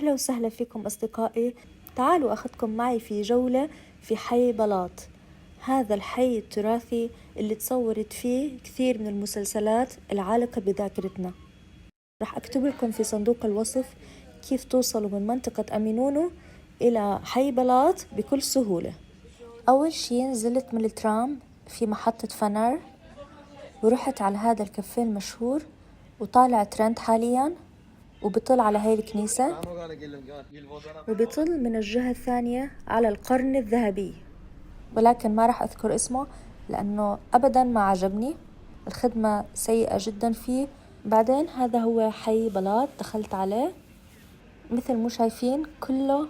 أهلا وسهلا فيكم أصدقائي. تعالوا أخذكم معي في جولة في حي بلاط. هذا الحي التراثي اللي تصورت فيه كثير من المسلسلات العالقة بذاكرتنا. رح أكتب لكم في صندوق الوصف كيف توصلوا من منطقة أمينونو إلى حي بلاط بكل سهولة. أول شي نزلت من الترام في محطة فنر ورحت على هذا الكافيه المشهور وطالع ترند حالياً، وبطل على هاي الكنيسة، وبطل من الجهة الثانية على القرن الذهبي، ولكن ما راح أذكر اسمه لأنه أبدا ما عجبني، الخدمة سيئة جدا فيه. بعدين هذا هو حي بلاط، دخلت عليه مثل مو شايفين كله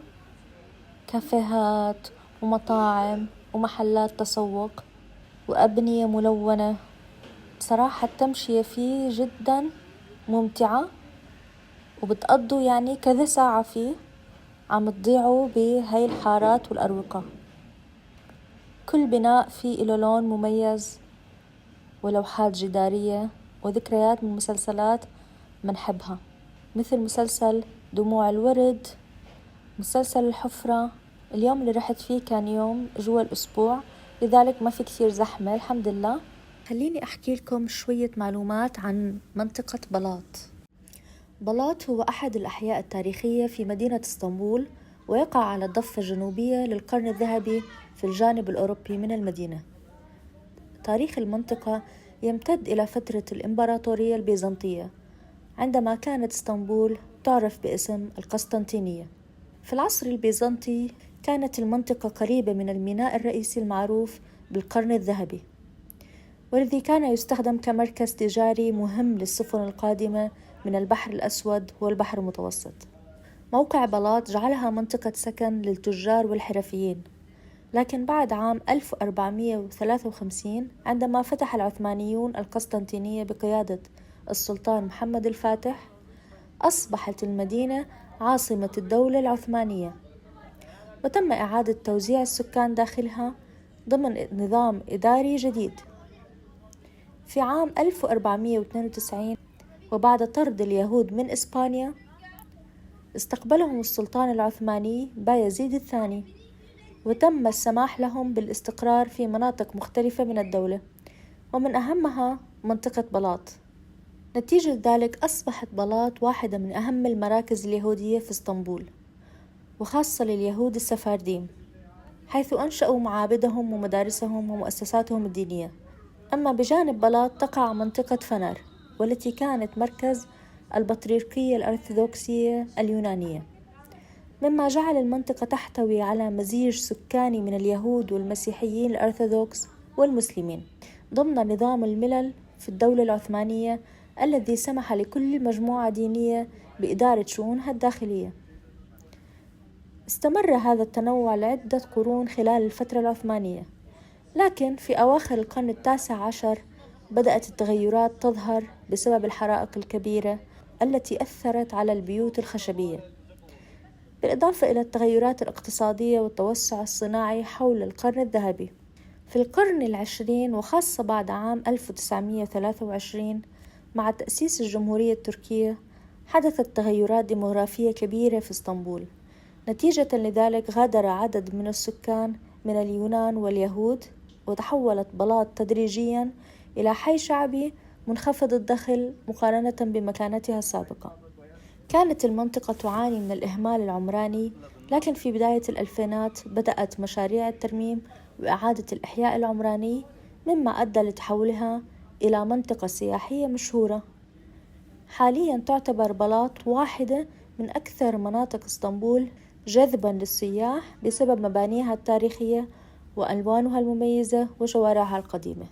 كافيهات ومطاعم ومحلات تسوق وأبنية ملونة. بصراحة التمشية فيه جدا ممتعة، وبتقضوا يعني كذا ساعة فيه عم تضيعوا بهاي الحارات والأروقة. كل بناء فيه له لون مميز ولوحات جدارية وذكريات من مسلسلات منحبها، مثل مسلسل دموع الورد، مسلسل الحفرة. اليوم اللي رحت فيه كان يوم جوا الأسبوع، لذلك ما في كثير زحمة الحمد لله. خليني أحكي لكم شوية معلومات عن منطقة بلاط. بلاط هو أحد الأحياء التاريخية في مدينة اسطنبول، ويقع على الضفة الجنوبية للقرن الذهبي في الجانب الأوروبي من المدينة. تاريخ المنطقة يمتد إلى فترة الإمبراطورية البيزنطية، عندما كانت اسطنبول تعرف باسم القسطنطينية. في العصر البيزنطي كانت المنطقة قريبة من الميناء الرئيسي المعروف بالقرن الذهبي، والذي كان يستخدم كمركز تجاري مهم للسفن القادمة من البحر الأسود والبحر المتوسط. موقع بلاط جعلها منطقة سكن للتجار والحرفيين، لكن بعد عام 1453 عندما فتح العثمانيون القسطنطينية بقيادة السلطان محمد الفاتح، أصبحت المدينة عاصمة الدولة العثمانية، وتم إعادة توزيع السكان داخلها ضمن نظام إداري جديد. في عام 1492 وبعد طرد اليهود من إسبانيا، استقبلهم السلطان العثماني بايزيد الثاني، وتم السماح لهم بالاستقرار في مناطق مختلفة من الدولة، ومن أهمها منطقة بلاط. نتيجة ذلك أصبحت بلاط واحدة من أهم المراكز اليهودية في اسطنبول، وخاصة لليهود السفارديم، حيث أنشأوا معابدهم ومدارسهم ومؤسساتهم الدينية. أما بجانب بلاط تقع منطقة فنر، والتي كانت مركز البطريركية الأرثوذكسية اليونانية، مما جعل المنطقة تحتوي على مزيج سكاني من اليهود والمسيحيين الأرثوذكس والمسلمين ضمن نظام الملل في الدولة العثمانية، الذي سمح لكل مجموعة دينية بإدارة شؤونها الداخلية. استمر هذا التنوع لعدة قرون خلال الفترة العثمانية، لكن في أواخر القرن التاسع عشر بدأت التغيرات تظهر بسبب الحرائق الكبيرة التي أثرت على البيوت الخشبية، بالإضافة إلى التغيرات الاقتصادية والتوسع الصناعي حول القرن الذهبي. في القرن العشرين، وخاصة بعد عام 1923 مع تأسيس الجمهورية التركية، حدثت تغيرات ديموغرافية كبيرة في اسطنبول. نتيجة لذلك غادر عدد من السكان من اليونان واليهود، وتحولت بلاط تدريجيا إلى حي شعبي منخفض الدخل مقارنة بمكانتها السابقة. كانت المنطقة تعاني من الإهمال العمراني، لكن في بداية الألفينات بدأت مشاريع الترميم وإعادة الإحياء العمراني، مما أدى لتحولها إلى منطقة سياحية مشهورة. حاليا تعتبر بلاط واحدة من أكثر مناطق اسطنبول جذبا للسياح بسبب مبانيها التاريخية وألوانها المميزة وشوارعها القديمة.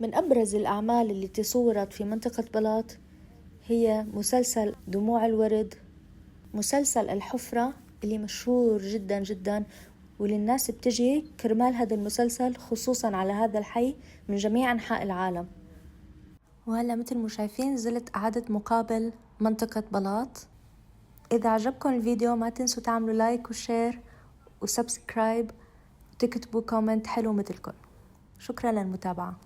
من أبرز الأعمال التي صورت في منطقة بلاط هي مسلسل دموع الورد، مسلسل الحفرة اللي مشهور جدا جدا، وللناس بتجي كرمال هذا المسلسل خصوصا على هذا الحي من جميع أنحاء العالم. وهلا مثل ما شايفين زلت إعادة مقابل منطقة بلاط. إذا عجبكم الفيديو ما تنسوا تعملوا لايك وشير وسبسكرايب وتكتبوا كومنت حلو مثلكم. شكرا للمتابعة.